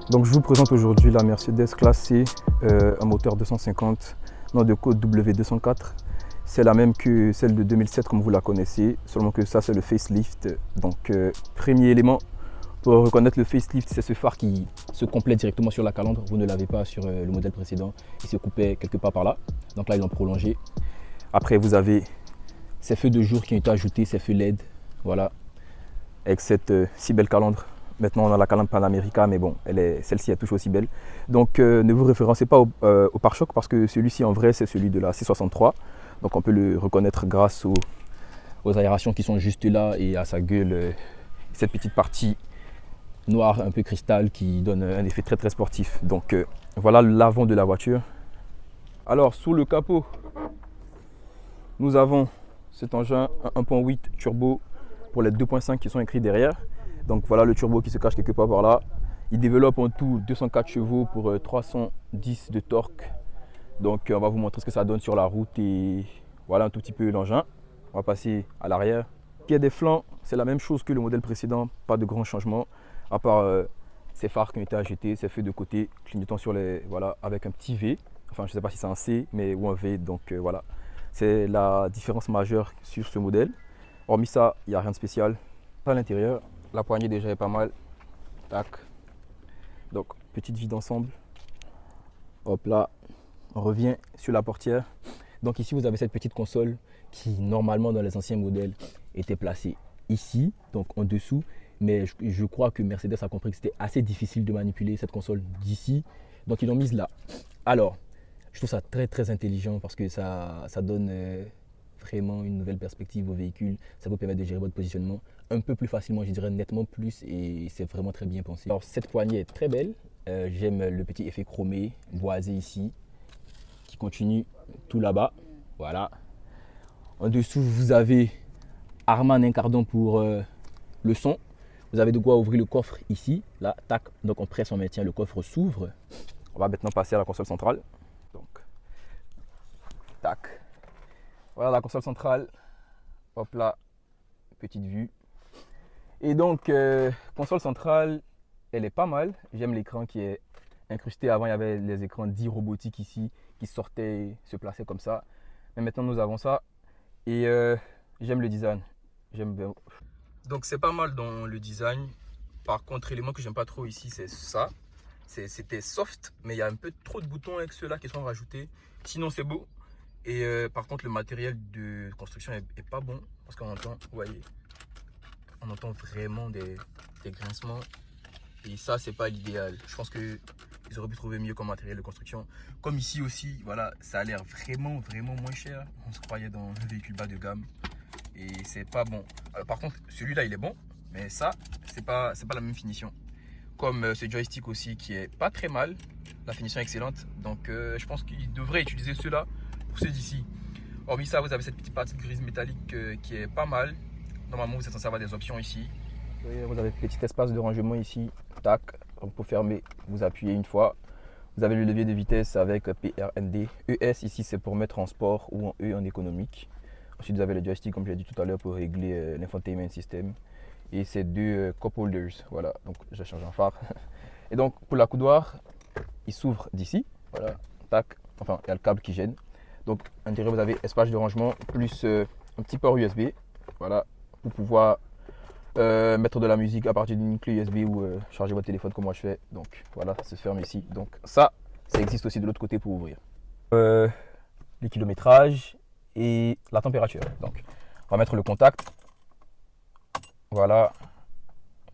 Donc je vous présente aujourd'hui la Mercedes classe C, un moteur 250, nom de code W204. C'est la même que celle de 2007 comme vous la connaissez, seulement que ça c'est le facelift. Donc premier élément pour reconnaître le facelift, c'est ce phare qui se complète directement sur la calandre. Vous ne l'avez pas sur le modèle précédent, il se coupait quelque part par là. Donc là ils l'ont prolongé. Après vous avez ces feux de jour qui ont été ajoutés, ces feux LED, voilà, avec cette si belle calandre. Maintenant, on a la calandre Panamérica, mais bon, celle-ci est toujours aussi belle. Donc, ne vous référencez pas au pare-choc parce que celui-ci, en vrai, c'est celui de la C63. Donc, on peut le reconnaître grâce aux aérations qui sont juste là et à sa gueule, cette petite partie noire, un peu cristal, qui donne un effet très très sportif. Donc, voilà l'avant de la voiture. Alors, sous le capot, nous avons cet engin 1.8 turbo pour les 2.5 qui sont écrits derrière. Donc voilà le turbo qui se cache quelque part par là. Il développe en tout 204 chevaux pour 310 de torque. Donc on va vous montrer ce que ça donne sur la route et voilà un tout petit peu l'engin. On va passer à l'arrière. Pied des flancs, c'est la même chose que le modèle précédent, pas de grands changements, à part ces phares qui ont été ajoutés, ces feux de côté, clignotant sur les, voilà, avec un petit V. Enfin je ne sais pas si c'est un C mais ou un V, donc voilà. C'est la différence majeure sur ce modèle. Hormis ça, il n'y a rien de spécial. À l'intérieur, la poignée déjà est pas mal. Tac. Donc, petite vue d'ensemble. Hop là, on revient sur la portière. Donc ici, vous avez cette petite console qui, normalement, dans les anciens modèles, était placée ici, donc en dessous. Mais je crois que Mercedes a compris que c'était assez difficile de manipuler cette console d'ici. Donc, ils l'ont mise là. Alors, je trouve ça très, très intelligent parce que ça donne vraiment une nouvelle perspective au véhicule. Ça vous permet de gérer votre positionnement un peu plus facilement, je dirais nettement plus, et c'est vraiment très bien pensé. Alors cette poignée est très belle. J'aime le petit effet chromé, boisé ici, qui continue tout là-bas. Voilà. En dessous, vous avez Harman Kardon pour le son. Vous avez de quoi ouvrir le coffre ici, là, tac. Donc on presse, on maintient, le coffre s'ouvre. On va maintenant passer à la console centrale. Donc, tac. Voilà la console centrale. Hop là, petite vue. Et donc, console centrale, elle est pas mal. J'aime l'écran qui est incrusté. Avant, il y avait les écrans dits robotiques ici qui sortaient, se plaçaient comme ça. Mais maintenant, nous avons ça. Et j'aime le design. J'aime bien. Donc, c'est pas mal dans le design. Par contre, l'élément que j'aime pas trop ici, c'est ça. C'était soft, mais il y a un peu trop de boutons avec ceux-là qui sont rajoutés. Sinon, c'est beau. Et par contre, le matériel de construction est pas bon. Parce qu'on entend, vous voyez, on entend vraiment des grincements. Et ça, c'est pas l'idéal. Je pense qu'ils auraient pu trouver mieux comme matériel de construction. Comme ici aussi, voilà, ça a l'air vraiment, vraiment moins cher. On se croyait dans un véhicule bas de gamme. Et c'est pas bon. Alors, par contre, celui-là, il est bon. Mais ça, c'est pas la même finition. Comme ce joystick aussi qui est pas très mal. La finition est excellente. Donc, je pense qu'ils devraient utiliser ceux-là pour ceux d'ici. Hormis ça, vous avez cette petite partie grise métallique qui est pas mal. Normalement, vous êtes censé avoir des options ici. Vous avez un petit espace de rangement ici. Tac. Donc pour fermer, vous appuyez une fois. Vous avez le levier de vitesse avec PRND. ES ici, c'est pour mettre en sport ou en E en économique. Ensuite, vous avez le joystick, comme je l'ai dit tout à l'heure, pour régler l'infotainment system. Et ces deux cup holders. Voilà. Donc, je change en phare. Et donc, pour la coudoir, il s'ouvre d'ici. Voilà. Tac. Enfin, il y a le câble qui gêne. Donc, à l'intérieur, vous avez espace de rangement plus un petit port USB. Voilà. Pour pouvoir mettre de la musique à partir d'une clé USB ou charger votre téléphone comme moi je fais. Donc voilà, ça se ferme ici. Donc ça existe aussi de l'autre côté pour ouvrir. Le kilométrage et la température. Donc on va mettre le contact. Voilà.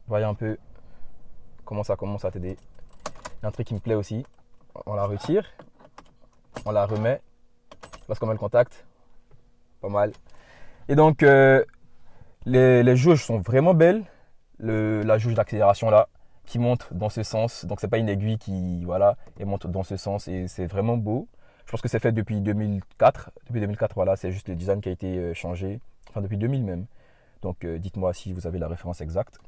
Voyez un peu comment ça commence à t'aider. Il y a un truc qui me plaît aussi. On la retire. On la remet. Lorsqu'on met le contact. Pas mal. Et donc les jauges sont vraiment belles. La jauge d'accélération là, qui monte dans ce sens. Donc c'est pas une aiguille qui, voilà, elle monte dans ce sens et c'est vraiment beau. Je pense que c'est fait depuis 2004. Depuis 2004, voilà, c'est juste le design qui a été changé. Enfin, depuis 2000 même. Donc dites-moi si vous avez la référence exacte.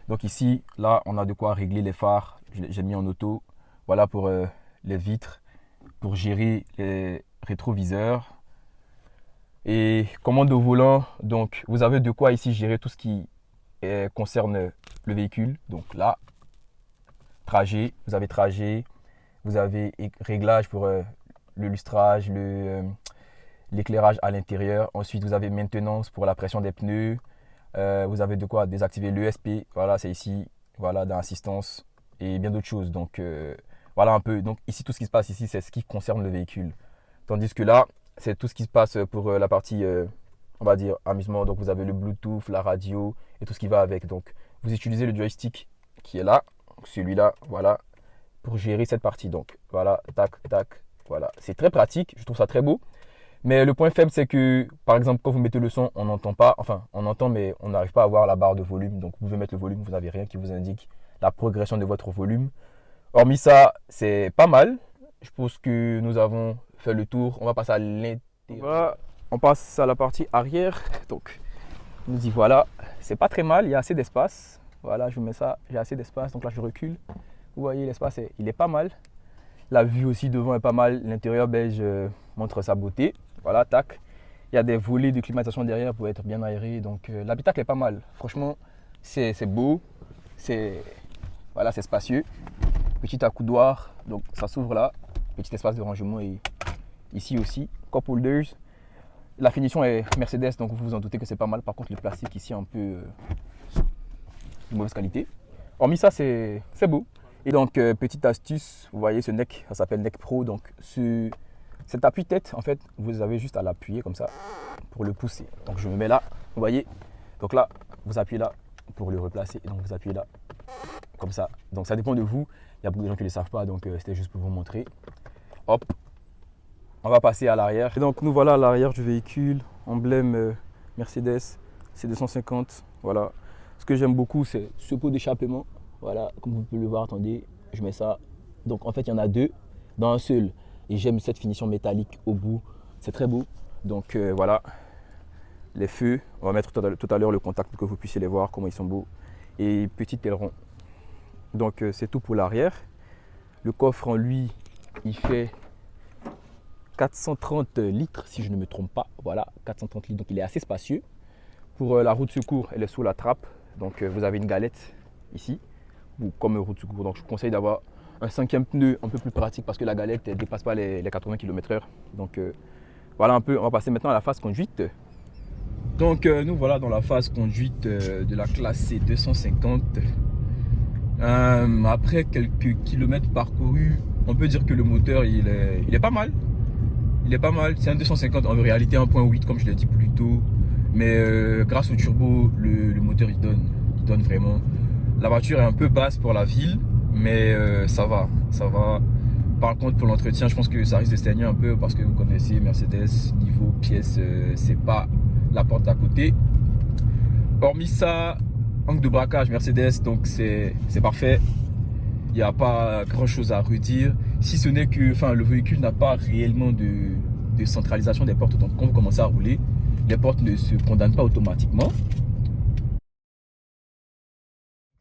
Donc ici, là, on a de quoi régler les phares. J'ai mis en auto. Voilà pour les vitres, pour gérer les rétroviseurs. Et commande au volant, donc vous avez de quoi ici gérer tout ce qui concerne le véhicule. Donc là, trajet, vous avez réglage pour le lustrage, l'éclairage à l'intérieur. Ensuite, vous avez maintenance pour la pression des pneus. Vous avez de quoi désactiver l'ESP. Voilà, c'est ici, voilà, dans assistance et bien d'autres choses. Donc, voilà un peu. Donc, ici, tout ce qui se passe ici, c'est ce qui concerne le véhicule. Tandis que là, c'est tout ce qui se passe pour la partie, on va dire, amusement. Donc, vous avez le Bluetooth, la radio et tout ce qui va avec. Donc, vous utilisez le joystick qui est là, celui-là, voilà, pour gérer cette partie. Donc, voilà, tac, tac, voilà. C'est très pratique, je trouve ça très beau. Mais le point faible, c'est que, par exemple, quand vous mettez le son, on n'entend pas, enfin, on entend, mais on n'arrive pas à voir la barre de volume. Donc, vous pouvez mettre le volume, vous n'avez rien qui vous indique la progression de votre volume. Hormis ça, c'est pas mal. Je pense que nous avons fait le tour. On va passer à l'intérieur. Voilà, on passe à la partie arrière. Donc, nous y voilà. C'est pas très mal, il y a assez d'espace. Voilà, je vous mets ça, j'ai assez d'espace. Donc là, je recule. Vous voyez, l'espace, il est pas mal. La vue aussi devant est pas mal. L'intérieur beige montre sa beauté. Voilà, tac. Il y a des volets de climatisation derrière pour être bien aéré. Donc, l'habitacle est pas mal. Franchement, c'est beau. Voilà, c'est spacieux. Petit accoudoir, donc ça s'ouvre là. Petit espace de rangement et ici aussi. Cup holders. La finition est Mercedes, donc vous vous en doutez que c'est pas mal. Par contre, le plastique ici est un peu de mauvaise qualité. Hormis ça, c'est beau. Et donc, petite astuce, vous voyez ce neck, ça s'appelle Neck Pro. Donc, cet appui-tête, en fait, vous avez juste à l'appuyer comme ça pour le pousser. Donc, je me mets là, vous voyez. Donc là, vous appuyez là pour le replacer. Et donc, vous appuyez là, comme ça. Donc, ça dépend de vous. Il y a beaucoup de gens qui ne le savent pas, donc c'était juste pour vous montrer. Hop, on va passer à l'arrière. Et donc, nous voilà à l'arrière du véhicule, emblème Mercedes C250. Voilà. Ce que j'aime beaucoup, c'est ce pot d'échappement. Voilà, comme vous pouvez le voir, attendez, je mets ça. Donc, en fait, il y en a deux dans un seul. Et j'aime cette finition métallique au bout. C'est très beau. Donc, voilà. Les feux, on va mettre tout à l'heure le contact pour que vous puissiez les voir, comment ils sont beaux. Et petit aileron. Donc, c'est tout pour l'arrière. Le coffre en lui, il fait 430 litres, si je ne me trompe pas. Voilà, 430 litres. Donc, il est assez spacieux. Pour la roue de secours, elle est sous la trappe. Donc, vous avez une galette ici, ou comme roue de secours. Donc, je vous conseille d'avoir un cinquième pneu un peu plus pratique parce que la galette ne dépasse pas les 80 km/h. Donc, voilà un peu. On va passer maintenant à la phase conduite. Donc, nous voilà dans la phase conduite de la classe C250. Après quelques kilomètres parcourus, on peut dire que le moteur il est pas mal. Il est pas mal. C'est un 250 en réalité 1.8 comme je l'ai dit plus tôt. Mais grâce au turbo, le moteur il donne vraiment. La voiture est un peu basse pour la ville, mais ça va. Par contre pour l'entretien, je pense que ça risque de saigner un peu parce que vous connaissez Mercedes, niveau pièces, c'est pas la porte d'à côté. Hormis ça, angle de braquage Mercedes, donc c'est parfait. Il n'y a pas grand chose à redire. Si ce n'est que le véhicule n'a pas réellement de centralisation des portes. Donc quand vous commencez à rouler, les portes ne se condamnent pas automatiquement.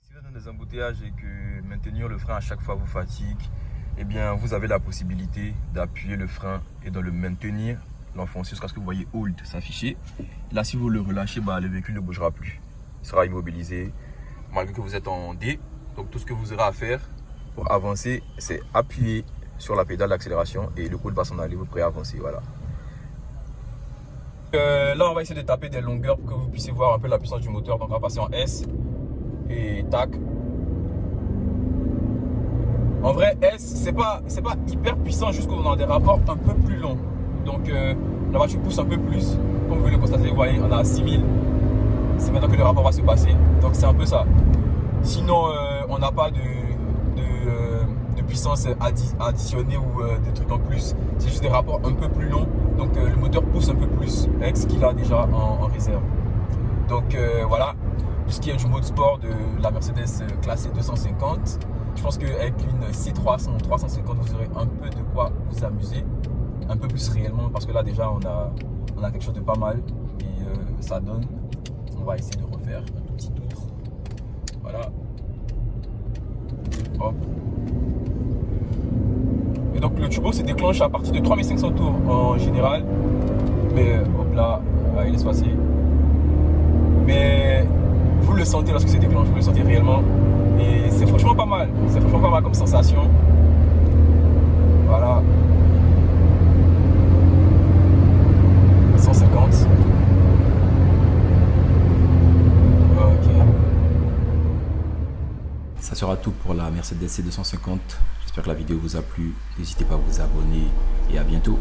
Si vous êtes dans des embouteillages et que maintenir le frein à chaque fois vous fatigue, eh bien vous avez la possibilité d'appuyer le frein et de le maintenir, l'enfoncer jusqu'à ce que vous voyez hold s'afficher. Là, si vous le relâchez, le véhicule ne bougera plus. Il sera immobilisé malgré que vous êtes en D. Donc tout ce que vous aurez à faire pour avancer, c'est appuyer sur la pédale d'accélération et le coude va s'en aller, vous pourrez avancer. Voilà. Là, on va essayer de taper des longueurs pour que vous puissiez voir un peu la puissance du moteur. Donc on va passer en S et tac. En vrai, S, c'est pas hyper puissant jusqu'à dans des rapports un peu plus longs. Donc la voiture pousse un peu plus. Comme vous pouvez le constater, vous voyez, on a 6000. C'est maintenant que le rapport va se passer. Donc c'est un peu ça. Sinon, on n'a pas de puissance additionnée ou des trucs en plus. C'est juste des rapports un peu plus longs. Donc le moteur pousse un peu plus avec ce qu'il a déjà en réserve. Donc voilà. Tout ce qui est du mode sport de la Mercedes classée 250. Je pense qu'avec une C300 350, vous aurez un peu de quoi vous amuser. Un peu plus réellement parce que là déjà on a quelque chose de pas mal. Et ça donne. On va essayer de refaire un tout petit tour. Voilà. Hop. Et donc le turbo se déclenche à partir de 3500 tours en général. Mais hop là, il laisse passer. Mais vous le sentez lorsque c'est déclenché, vous le sentez réellement. Et c'est franchement pas mal. C'est franchement pas mal comme sensation. Voilà. 150. Ok. Ça sera tout pour la Mercedes C250. J'espère que la vidéo vous a plu. N'hésitez pas à vous abonner et à bientôt.